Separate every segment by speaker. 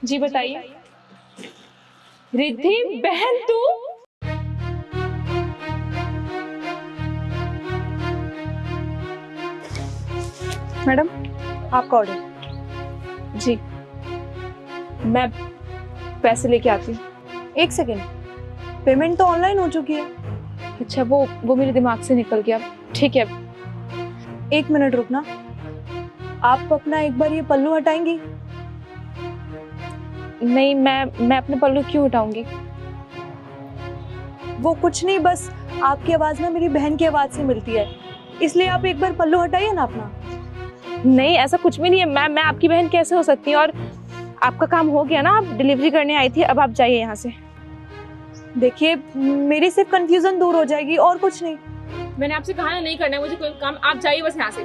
Speaker 1: जी बताइए। रिद्धि बहन तू?
Speaker 2: मैडम, आपका ऑर्डर।
Speaker 1: जी, मैं पैसे लेके आती हूँ।
Speaker 2: एक सेकेंड, पेमेंट तो ऑनलाइन हो चुकी है।
Speaker 1: अच्छा, वो मेरे दिमाग से निकल गया। ठीक है।
Speaker 2: एक मिनट रुकना, आप अपना एक बार ये पल्लू हटाएंगी?
Speaker 1: नहीं, मैं अपने पल्लू क्यों उठाऊंगी?
Speaker 2: वो कुछ नहीं, बस आपकी आवाज ना मेरी बहन की आवाज से मिलती है, इसलिए आप एक बार पल्लू हटाइए ना अपना।
Speaker 1: नहीं, ऐसा कुछ भी नहीं है। मैं आपकी बहन कैसे हो सकती है? और आपका काम हो गया ना, आप डिलीवरी करने आई थी, अब आप जाइए यहाँ से।
Speaker 2: देखिए, मेरी सिर्फ कंफ्यूजन दूर हो जाएगी और कुछ नहीं।
Speaker 1: मैंने आपसे कहा ना नहीं करना है मुझे कोई काम, आप जाइए बस यहाँ से।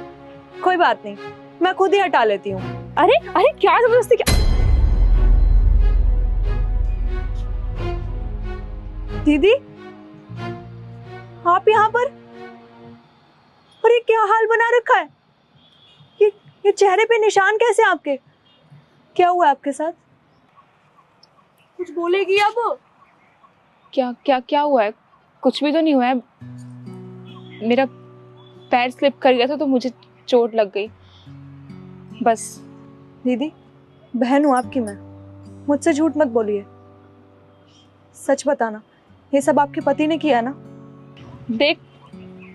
Speaker 2: कोई बात नहीं, मैं खुद ही हटा लेती हूँ।
Speaker 1: अरे अरे, क्या जबरदस्ती क्या?
Speaker 2: दीदी, आप यहाँ पर? और ये क्या हाल बना रखा है? ये चेहरे पे निशान कैसे आपके? क्या हुआ आपके साथ? कुछ बोलेगी अब?
Speaker 1: क्या क्या क्या हुआ है? कुछ भी तो नहीं हुआ है। मेरा पैर स्लिप कर गया था तो मुझे चोट लग गई, बस।
Speaker 2: दीदी, बहन हूँ आपकी मैं, मुझसे झूठ मत बोलिए, सच बताना, ये सब आपके पति ने किया ना?
Speaker 1: देख,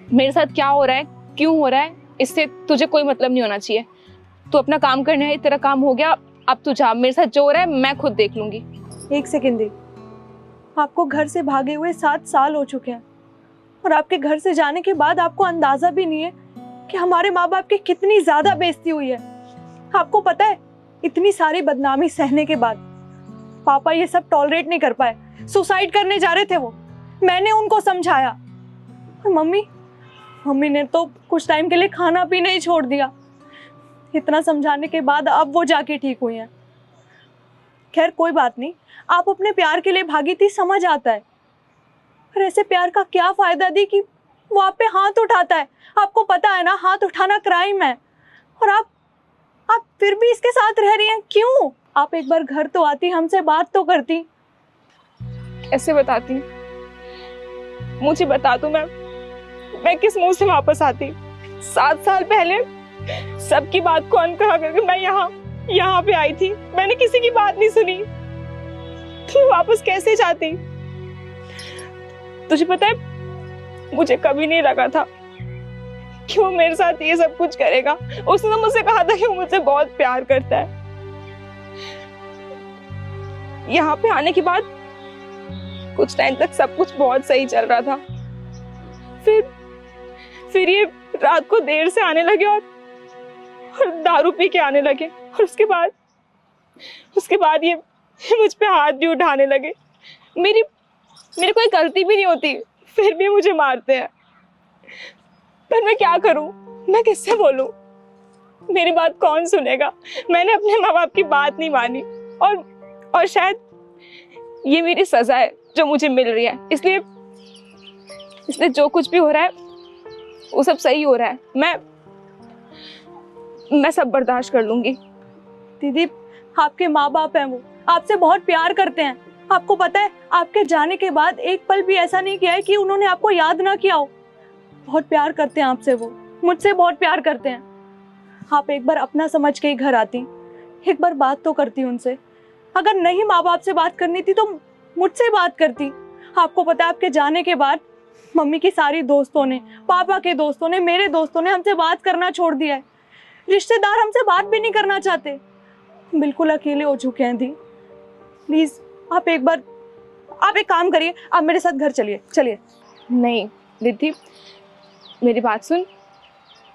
Speaker 1: मेरे साथ क्या हो रहा है, क्यों हो रहा है, इससे तुझे कोई मतलब नहीं होना चाहिए। तू अपना काम करना है, तेरा काम हो गया, अब तू जा। मेरे साथ जो हो रहा है मैं खुद देख लूंगी।
Speaker 2: एक सेकेंड दी, आपको घर से भागे हुए 7 साल हो चुके हैं और आपके घर से जाने के बाद आपको अंदाजा भी नहीं है कि हमारे माँ बाप की कितनी ज्यादा बेइज्जती हुई है। आपको पता है, इतनी सारी बदनामी सहने के बाद पापा ये सब टॉलरेट नहीं कर पाए, सुसाइड करने जा रहे थे वो। मैंने उनको समझाया और मम्मी ने तो कुछ टाइम के लिए खाना पीना ही छोड़ दिया। इतना समझाने के बाद अब वो जाके ठीक हुई हैं। खैर कोई बात नहीं, आप अपने प्यार के लिए भागी थी, समझ आता है, पर ऐसे प्यार का क्या फायदा दी कि वो आप पे हाथ उठाता है। आपको पता है ना, हाथ उठाना क्राइम है, और आप फिर भी इसके साथ रह रही हैं, क्यों? आप एक बार घर तो आती, हमसे बात तो करती।
Speaker 1: ऐसे बताती, मुझे बता दो, मैं किस मुंह से वापस आती? 7 साल पहले सबकी बात को अनकहा करके मैं यहाँ पे आई थी, मैंने किसी की बात नहीं सुनी। तू वापस कैसे जाती? तुझे पता है, मुझे कभी नहीं लगा था कि वो मेरे साथ ये सब कुछ करेगा। उसने तो मुझसे कहा था कि वो मुझसे बहुत प्यार करता है। यहाँ पे आने के बाद कुछ टाइम तक सब कुछ बहुत सही चल रहा था, फिर ये रात को देर से आने लगे और दारू पी के आने लगे, और उसके बाद ये मुझ पे हाथ भी उठाने लगे। मेरी कोई गलती भी नहीं होती, फिर भी मुझे मारते हैं। पर मैं क्या करूं, मैं किससे बोलूं? मेरी बात कौन सुनेगा? मैंने अपने माँ बाप की बात नहीं मानी, और शायद ये मेरी सजा है जो मुझे मिल रही है। इसलिए जो कुछ भी हो रहा है वो सब सही हो रहा है। मैं सब बर्दाश्त कर लूंगी।
Speaker 2: दीदी, आपके माँ बाप हैं, वो आपसे बहुत प्यार करते हैं। आपको पता है, आपके जाने के बाद एक पल भी ऐसा नहीं किया है कि उन्होंने आपको याद ना किया हो। बहुत प्यार करते हैं आपसे, वो मुझसे बहुत प्यार करते हैं। आप एक बार अपना समझ के ही घर आती, एक बार बात तो करती उनसे। अगर नहीं माँ बाप से बात करनी थी तो मुझसे बात करती। आपको पता है, आपके जाने के बाद मम्मी की सारी दोस्तों ने, पापा के दोस्तों ने, मेरे दोस्तों ने हमसे बात करना छोड़ दिया है। रिश्तेदार हमसे बात भी नहीं करना चाहते, बिल्कुल अकेले हो चुके हैं। दी प्लीज, आप एक काम करिए, आप मेरे साथ घर चलिए।
Speaker 1: नहीं रिद्धि, मेरी बात सुन,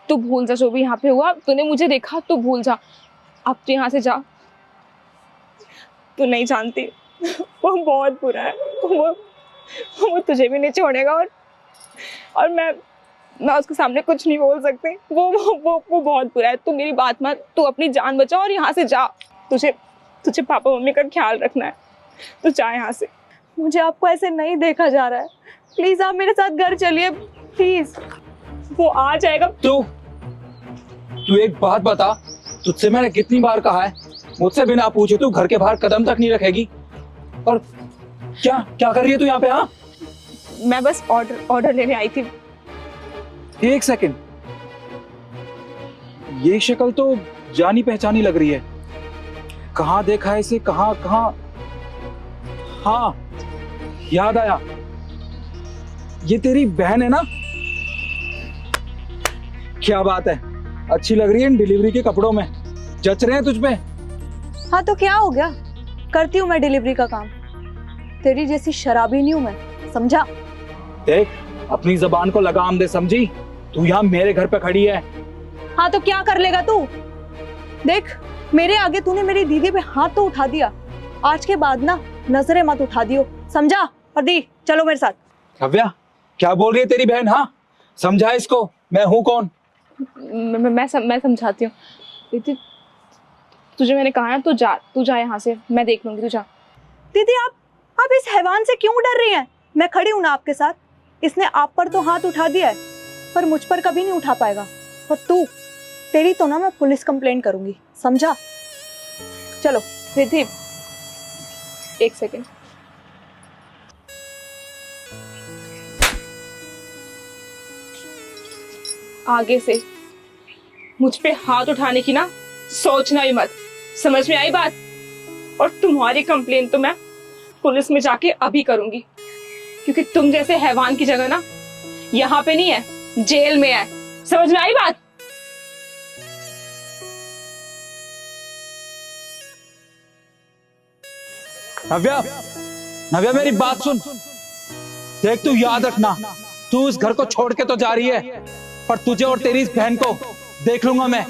Speaker 1: तू भूल जा जो भी यहाँ पे हुआ। तूने मुझे देखा, तू भूल जा। अब तू यहाँ से जा। तू नहीं जानती, वो बहुत बुरा है। वो तुझे भी नहीं छोड़ेगा, और मैं उसके सामने कुछ नहीं बोल सकती। वो बहुत बुरा है। तू मेरी बात मान, तू अपनी जान बचा और यहाँ से जा। तुझे पापा मम्मी का ख्याल रखना है, तू जा यहाँ से।
Speaker 2: मुझे आपको ऐसे नहीं देखा जा रहा है, प्लीज आप मेरे साथ घर चलिए, प्लीज।
Speaker 1: वो आ जाएगा।
Speaker 3: तू एक बात बता, तुझसे मैंने कितनी बार कहा है मुझसे बिना पूछे तू घर के बाहर कदम तक नहीं रखेगी। और क्या क्या कर रही है तू यहाँ पे? हाँ,
Speaker 1: मैं बस ऑर्डर लेने आई थी।
Speaker 3: एक सेकंड, ये शक्ल तो जानी पहचानी लग रही है। कहाँ देखा है इसे? कहाँ कहाँ? हाँ, याद आया, ये तेरी बहन है ना? क्या बात है, अच्छी लग रही है इन डिलीवरी के कपड़ों में, जच रहे हैं तुझ पे।
Speaker 2: हाँ तो क्या हो गया, करती हूँ मैं डिलीवरी का काम। तेरी जैसी शराबी नहीं हूं मैं, समझा?
Speaker 3: देख, अपनी जबान को लगाम दे, समझी? तू यहाँ मेरे घर पे खड़ी है।
Speaker 2: हाँ तो क्या कर लेगा तू? देख, मेरे आगे तूने मेरी दीदी पे हाथ तो उठा दिया, आज के बाद ना नजरें मत उठा दियो, समझा? और दी, चलो मेरे साथ।
Speaker 3: काव्या, क्या बोल रही है तेरी बहन? हाँ, समझा इसको, मैं हूँ कौन?
Speaker 1: मैं समझाती हूँ। दीदी, तुझे मैंने कहा ना, तू जा यहाँ से, मैं देख लूंगी, तू जा।
Speaker 2: दीदी आप इस हैवान से क्यों डर रही हैं? मैं खड़ी हूं ना आपके साथ। इसने आप पर तो हाथ उठा दिया है, पर मुझ पर कभी नहीं उठा पाएगा। और तू, तेरी तो ना मैं पुलिस कंप्लेंट करूंगी, समझा? चलो।
Speaker 1: दीदी, एक सेकेंड। आगे से मुझ पे हाथ उठाने की ना सोचना भी मत, समझ में आई बात? और तुम्हारी कंप्लेन तो मैं पुलिस में जाके अभी करूंगी, क्योंकि तुम जैसे हैवान की जगह ना यहाँ पे नहीं है, जेल में है। समझ में आई बात?
Speaker 3: नव्या, नव्या मेरी बात सुन। देख, तू याद रखना, तू इस घर को छोड़ के तो जा रही है, पर तुझे और तेरी इस बहन को देख लूंगा मैं।